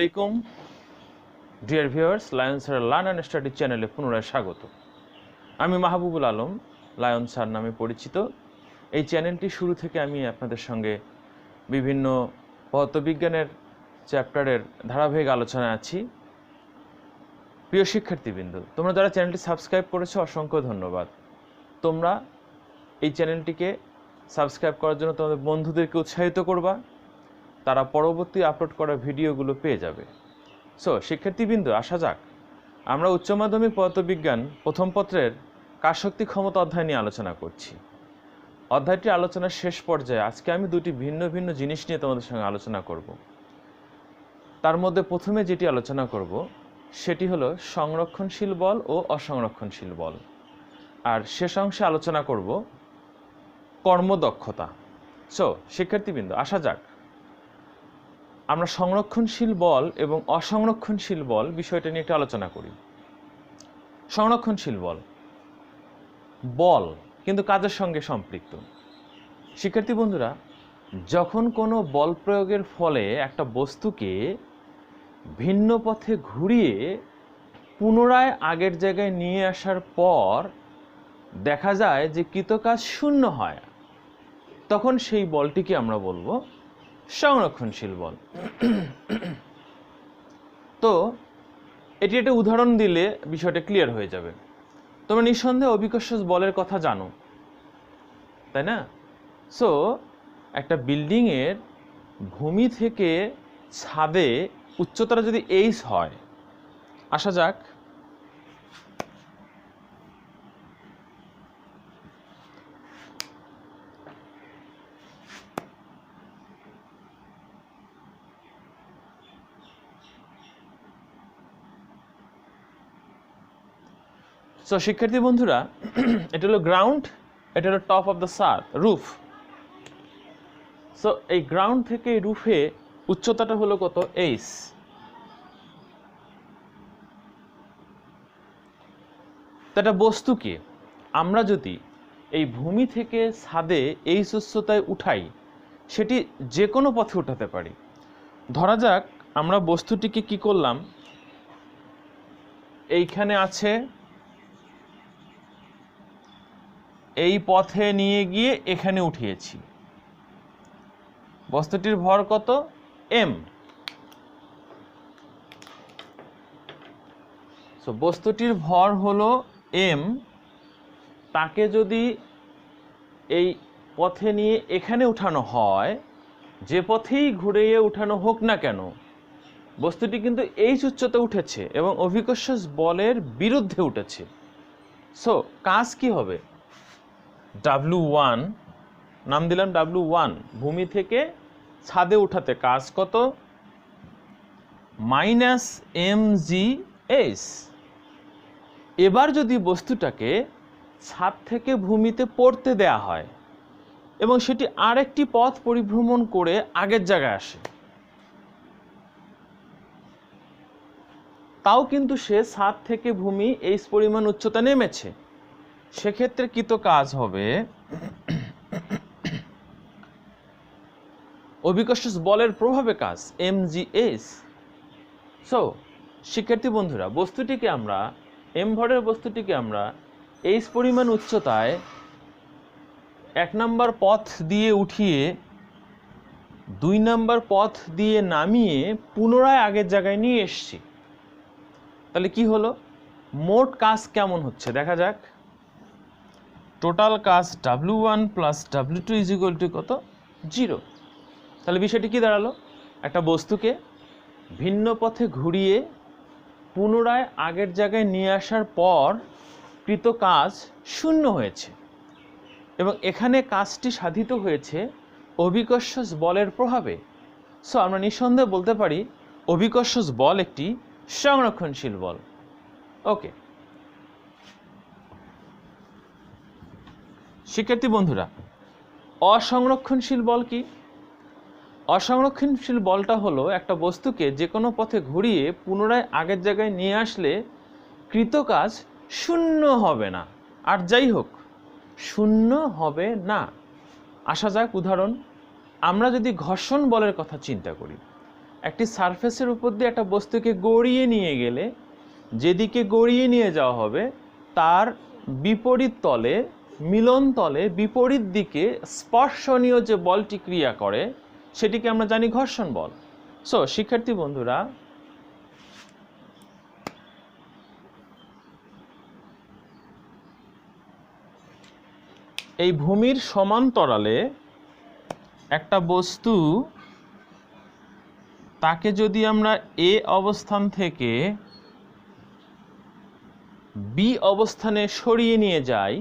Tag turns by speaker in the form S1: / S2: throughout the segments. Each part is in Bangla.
S1: আলাইকুম dear viewers, lion sir learn and study চ্যানেলে পুনরায় স্বাগত। আমি মাহবুবুল আলম, লায়ন স্যার নামে পরিচিত। এই চ্যানেলটি শুরু থেকে আমি আপনাদের সঙ্গে বিভিন্ন পদার্থবিজ্ঞানের চ্যাপ্টারের ধারাবাহিক আলোচনায় আছি। প্রিয় শিক্ষার্থীবৃন্দ, তোমরা যারা চ্যানেলটি সাবস্ক্রাইব করেছো অসংখ্য ধন্যবাদ। তোমরা এই চ্যানেলটিকে সাবস্ক্রাইব করার জন্য তোমাদের বন্ধুদেরকে উৎসাহিত করবা, তারা পরবর্তী আপলোড করা ভিডিওগুলো পেয়ে যাবে। শিক্ষার্থীবৃন্দ, আসা যাক, আমরা উচ্চ মাধ্যমিক পদার্থবিজ্ঞান প্রথম পত্রের কাজশক্তি ক্ষমতা অধ্যায় নিয়ে আলোচনা করছি। অধ্যায়টির আলোচনার শেষ পর্যায়ে আজকে আমি দুটি ভিন্ন ভিন্ন জিনিস নিয়ে তোমাদের সঙ্গে আলোচনা করব। তার মধ্যে প্রথমে যেটি আলোচনা করব সেটি হলো সংরক্ষণশীল বল ও অসংরক্ষণশীল বল, আর শেষ অংশে আলোচনা করব কর্মদক্ষতা। শিক্ষার্থীবৃন্দ, আসা যাক, আমরা সংরক্ষণশীল বল এবং অসংরক্ষণশীল বল বিষয়টা নিয়ে একটু আলোচনা করি। সংরক্ষণশীল বল বল কিন্তু কাজের সঙ্গে সম্পৃক্ত। শিক্ষার্থী বন্ধুরা, যখন কোনো বল প্রয়োগের ফলে একটা বস্তুকে ভিন্ন পথে ঘুরিয়ে পুনরায় আগের জায়গায় নিয়ে আসার পর দেখা যায় যে কৃতকাজ শূন্য হয়, তখন সেই বলটিকে আমরা বলবো সংরক্ষণশীল বল। তো এটি একটা উদাহরণ দিলে বিষয়টা ক্লিয়ার হয়ে যাবে। তোমরা নিঃসন্দেহে অভিকর্ষ বলের কথা জানো, তাই না? একটা বিল্ডিংয়ের ভূমি থেকে ছাদে উচ্চতাটা যদি h হয়, আসা যাক, শিক্ষার্থী বন্ধুরা, এটা হলো গ্রাউন্ড, এটা হলো টপ অফ দ্য রুফ। এই গ্রাউন্ড থেকে রুফে উচ্চতাটা হলো কত? h। একটা বস্তুকে আমরা যদি এই ভূমি থেকে ছাদে h উচ্চতায় উঠাই, সেটি যে কোনো পথে উঠাতে পারি। ধরা যাক আমরা বস্তুটিকে কি করলাম, এইখানে আছে, এই পথে নিয়ে গিয়ে এখানে উঠিয়েছি। বস্তুটির ভর কত? m। বস্তুটির ভর হলো m। তাকে যদি এই পথে নিয়ে এখানে উঠানো হয়, যে পথেই ঘুরিয়ে উঠানো হোক না কেন, বস্তুটি কিন্তু এই উচ্চতা উঠেছে এবং অভিকর্ষ বলের বিরুদ্ধে উঠেছে। কাজ কি হবে? W1, নাম দিলাম W1, ভূমি থেকে ছাদে উঠাতে কাজ কত? -mgh। এবার যদি বস্তুটাকে ছাদ থেকে ভূমিতে পড়তে দেয়া হয় এবং সেটি আরেকটি পথ পরিভ্রমণ করে আগের জায়গায় আসে, তাও কিন্তু সে ছাদ থেকে ভূমি h পরিমাণ উচ্চতা নেমেছে, সেক্ষেত্রে কৃত কাজ হবে অভিকর্ষ বলের প্রভাবে কাজ mgh। শিক্ষার্থী বন্ধুরা, বস্তুটিকে আমরা m ভরের বস্তুটিকে আমরা h পরিমাণ উচ্চতায় 1 নম্বর পথ দিয়ে উঠিয়ে 2 নম্বর পথ দিয়ে নামিয়ে পুনরায় আগের জায়গায় নিয়ে এসেছি। তাহলে কি হলো? মোট কাজ কেমন হচ্ছে দেখা যাক। টোটাল কাজ W1 plus W2 is equal to কত? 0। তাহলে বিষয়টি কি দাঁড়ালো? একটা বস্তুকে ভিন্ন পথে ঘুরিয়ে পুনরায় আগের জায়গায় নিয়ে আসার পর কৃত কাজ শূন্য হয়েছে এবং এখানে কাজটি সাধিত হয়েছে অভিকর্ষ বলের প্রভাবে। আমরা নিঃসন্দেহে বলতে পারি অভিকর্ষ বল একটি সংরক্ষণশীল বল। ওকে শিক্ষার্থী বন্ধুরা, অসংরক্ষণশীল বল কি? অসংরক্ষণশীল বলটা হলো একটা বস্তুকে যে কোনো পথে ঘুরিয়ে পুনরায় আগের জায়গায় নিয়ে আসলে কৃত কাজ শূন্য হবে না, আর যাই হোক শূন্য হবে না। আসা যাক উদাহরণ, আমরা যদি ঘর্ষণ বলের কথা চিন্তা করি, একটি সারফেসের উপর দিয়ে একটা বস্তুকে গড়িয়ে নিয়ে গেলে যেদিকে গড়িয়ে নিয়ে যাওয়া হবে তার বিপরীত তলে, মিলন তলে বিপরীত দিকে স্পর্শনীয় যে বলটি ক্রিয়া করে সেটিকে আমরা জানি ঘর্ষণ বল। সো শিক্ষার্থী বন্ধুরা, এই ভূমির সমান্তরালে একটা বস্তু, তাকে যদি আমরা এ অবস্থান থেকে বি অবস্থানে সরিয়ে নিয়ে যাই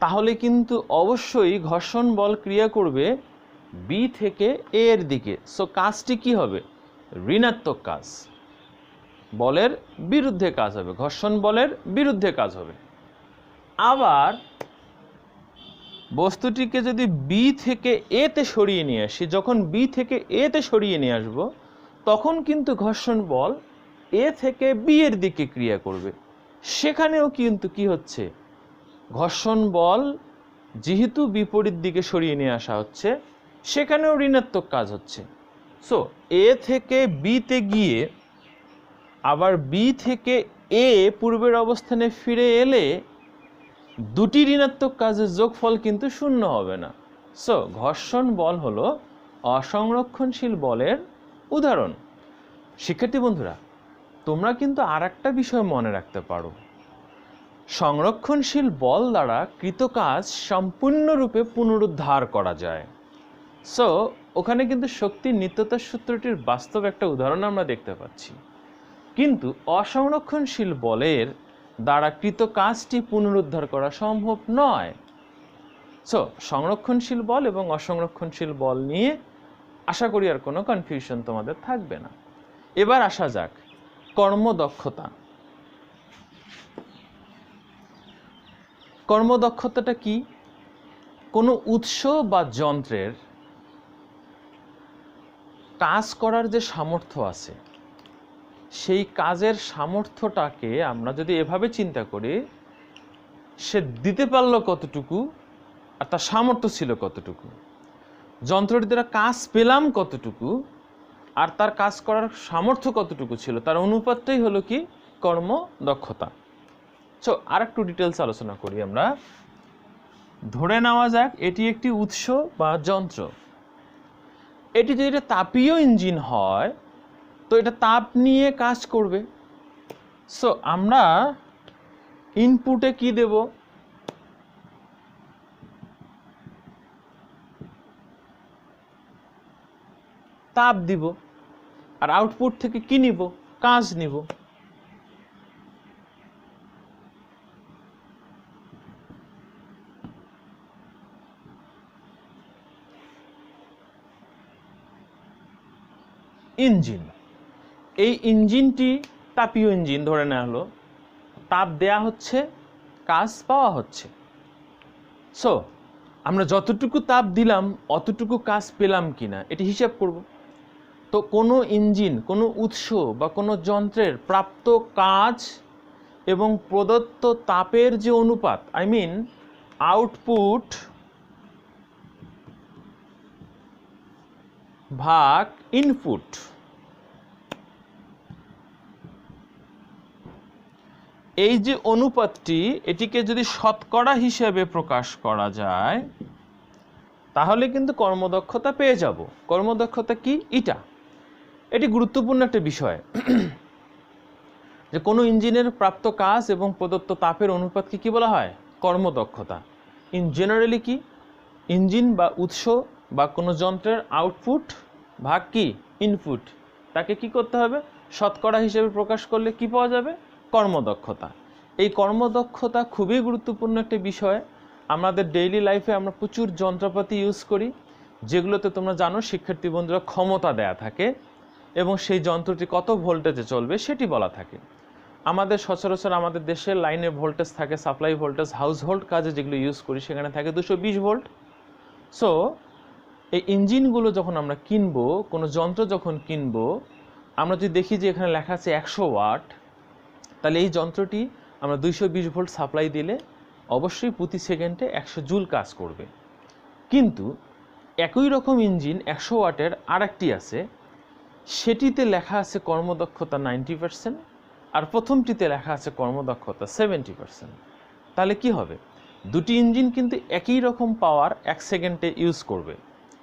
S1: তাহলে কিন্তু অবশ্যই ঘর্ষণ বল ক্রিয়া করবে বি থেকে এ এর দিকে। সো কাজটি কি হবে? ঋণাত্মক কাজ, বলের বিরুদ্ধে কাজ হবে, ঘর্ষণ বলের বিরুদ্ধে কাজ হবে। আবার বস্তুটিকে যদি বি থেকে এ তে সরিয়ে নিয়ে আসি, যখন বি থেকে এ তে সরিয়ে নিয়ে আসব তখন কিন্তু ঘর্ষণ বল এ থেকে বি এর দিকে ক্রিয়া করবে। সেখানেও কিন্তু কি হচ্ছে? ঘর্ষণ বল যেহেতু বিপরীত দিকে সরিয়ে নিয়ে আসা হচ্ছে, সেখানেও ঋণাত্মক কাজ হচ্ছে। সো এ থেকে বিতে গিয়ে আবার বি থেকে এ পূর্বের অবস্থানে ফিরে এলে দুটি ঋণাত্মক কাজের যোগফল কিন্তু শূন্য হবে না। সো ঘর্ষণ বল হলো অসংরক্ষণশীল বলের উদাহরণ। শিক্ষার্থী বন্ধুরা, তোমরা কিন্তু আর একটা বিষয় মনে রাখতে পারো, সংরক্ষণশীল বল দ্বারা কৃত কাজ সম্পূর্ণরূপে পুনরুদ্ধার করা যায়। সো ওখানে কিন্তু শক্তির নিত্যতার সূত্রটির বাস্তব একটা উদাহরণ আমরা দেখতে পাচ্ছি, কিন্তু অসংরক্ষণশীল বলের দ্বারা কৃত কাজটি পুনরুদ্ধার করা সম্ভব নয়। সো সংরক্ষণশীল বল এবং অসংরক্ষণশীল বল নিয়ে আশা করি আর কোনো কনফিউশন তোমাদের থাকবে না। এবার আসা যাক কর্মদক্ষতা। কর্মদক্ষতাটা কি? কোনো উৎস বা যন্ত্রের কাজ করার যে সামর্থ্য আছে, সেই কাজের সামর্থ্যটাকে আমরা যদি এভাবে চিন্তা করি, সে দিতে পারলো কতটুকু আর তার সামর্থ্য ছিল কতটুকু, যন্ত্রটি দ্বারা কাজ পেলাম কতটুকু আর তার কাজ করার সামর্থ্য কতটুকু ছিল, তার অনুপাতটাই হলো কি? কর্মদক্ষতা। সো আর একটু ডিটেলস আলোচনা করি আমরা। ধরে নেওয়া যাক এটি একটি উৎস বা যন্ত্র। এটি যদি একটা তাপীয় ইঞ্জিন হয় তো এটা তাপ নিয়ে কাজ করবে। সো আমরা ইনপুটে কি দেব? তাপ দিব। আর আউটপুট থেকে কি নিব? কাজ নিব। ইঞ্জিন, এই ইঞ্জিনটি তাপীয় ইঞ্জিন ধরে নেওয়া হলো, তাপ দেয়া হচ্ছে, কাজ পাওয়া হচ্ছে। সো আমরা যতটুকু তাপ দিলাম অতটুকু কাজ পেলাম কিনা এটি হিসাব করব। তো কোনো ইঞ্জিন, কোনো উৎস বা কোনো যন্ত্রের প্রাপ্ত কাজ এবং প্রদত্ত তাপের যে অনুপাত, আই মিন আউটপুট ভাগ ইনপুট, এই যে অনুপাতটি, এটিকে যদি শতকরা হিসেবে প্রকাশ করা যায় তাহলে কিন্তু কর্মদক্ষতা পেয়ে যাব। কর্মদক্ষতা কি? এটি গুরুত্বপূর্ণ একটা বিষয় যে কোনো ইঞ্জিনের প্রাপ্ত কাজ এবং প্রদত্ত তাপের অনুপাতকে কি বলা হয়? কর্মদক্ষতা। ইন জেনারেলি কি? ইঞ্জিন বা উৎস বা কোনো যন্ত্রের আউটপুট ভাগ কি? ইনপুট, তাকে কি করতে হবে? শতকরা হিসেবে প্রকাশ করলে কি পাওয়া যাবে? কর্মদক্ষতা। এই কর্মদক্ষতা খুবই গুরুত্বপূর্ণ একটা বিষয়। আমাদের ডেইলি লাইফে আমরা প্রচুর যন্ত্রপাতি ইউজ করি, যেগুলোতে তোমরা জানো শিক্ষার্থী বন্ধুরা ক্ষমতা দেয়া থাকে এবং সেই যন্ত্রটি কত ভোল্টেজে চলবে সেটি বলা থাকে। আমাদের সচরাচর আমাদের দেশের লাইনের ভোল্টেজ থাকে, সাপ্লাই ভোল্টেজ, হাউস হোল্ড কাজে যেগুলো ইউজ করি সেখানে থাকে 220 ভোল্ট। সো এই ইঞ্জিনগুলো যখন আমরা কিনবো, কোনো যন্ত্র যখন কিনবো, আমরা যদি দেখি যে এখানে লেখা আছে 100 ওয়াট, তাহলে এই যন্ত্রটি আমরা 220 ভোল্ট সাপ্লাই দিলে অবশ্যই প্রতি সেকেন্ডে 100 জুল কাজ করবে। কিন্তু একই রকম ইঞ্জিন 100 ওয়াটের আরেকটি আছে, সেটিতে লেখা আছে কর্মদক্ষতা 90%, আর প্রথমটিতে লেখা আছে কর্মদক্ষতা 70%। তাহলে কি হবে? দুটি ইঞ্জিন কিন্তু একই রকম পাওয়ার 1 সেকেন্ডে ইউজ করবে,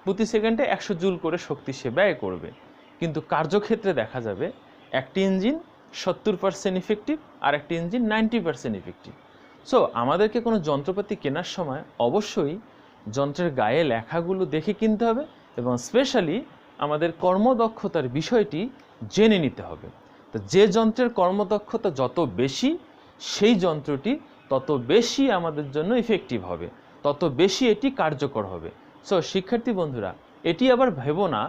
S1: প্রতি সেকেন্ডে 100 জুল করে শক্তি সে ব্যয় করবে, কিন্তু কার্যক্ষেত্রে দেখা যাবে একটি ইঞ্জিন 70% ইফেক্টিভ আর একটি ইঞ্জিন 90% ইফেক্টিভ। সো আমাদেরকে কোনো যন্ত্রপাতি কেনার সময় অবশ্যই যন্ত্রের গায়ে লেখাগুলো দেখে কিনতে হবে এবং স্পেশালি আমাদের কর্মদক্ষতার বিষয়টি জেনে নিতে হবে। তো যে যন্ত্রের কর্মদক্ষতা যত বেশি, সেই যন্ত্রটি তত বেশি আমাদের জন্য ইফেক্টিভ হবে, তত বেশি এটি কার্যকর হবে। সো শিক্ষার্থী বন্ধুরা, এটি আবার ভেবো না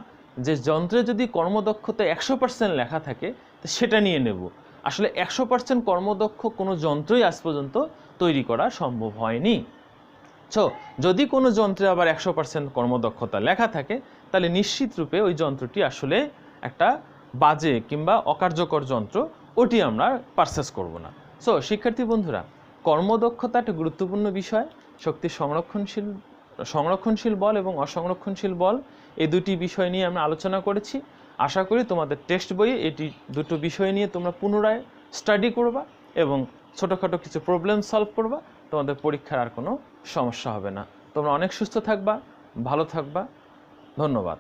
S1: যে যন্ত্রে যদি কর্মদক্ষতা 100% লেখা থাকে তো সেটা নিয়ে নেব। আসলে 100% কর্মদক্ষ কোনো যন্ত্রই আজ পর্যন্ত তৈরি করা সম্ভব হয়নি। সো যদি কোনো যন্ত্রে আবার 100% কর্মদক্ষতা লেখা থাকে তাহলে নিশ্চিত রূপে ওই যন্ত্রটি আসলে একটা বাজে কিংবা অকার্যকর যন্ত্র, ওটি আমরা পারচেস করব না। সো শিক্ষার্থী বন্ধুরা, কর্মদক্ষতা একটা গুরুত্বপূর্ণ বিষয়। শক্তি সংরক্ষণশীল বল এবং অসংরক্ষণশীল বল, এই দুটি বিষয় নিয়ে আমরা আলোচনা করেছি। আশা করি তোমাদের টেক্সট বইয়ে এটি দুটো বিষয় নিয়ে তোমরা পুনরায় স্টাডি করবা এবং ছোটোখাটো কিছু প্রবলেম সলভ করবা। তোমাদের পরীক্ষার আর কোনো সমস্যা হবে না। তোমরা অনেক সুস্থ থাকবা, ভালো থাকবা। ধন্যবাদ।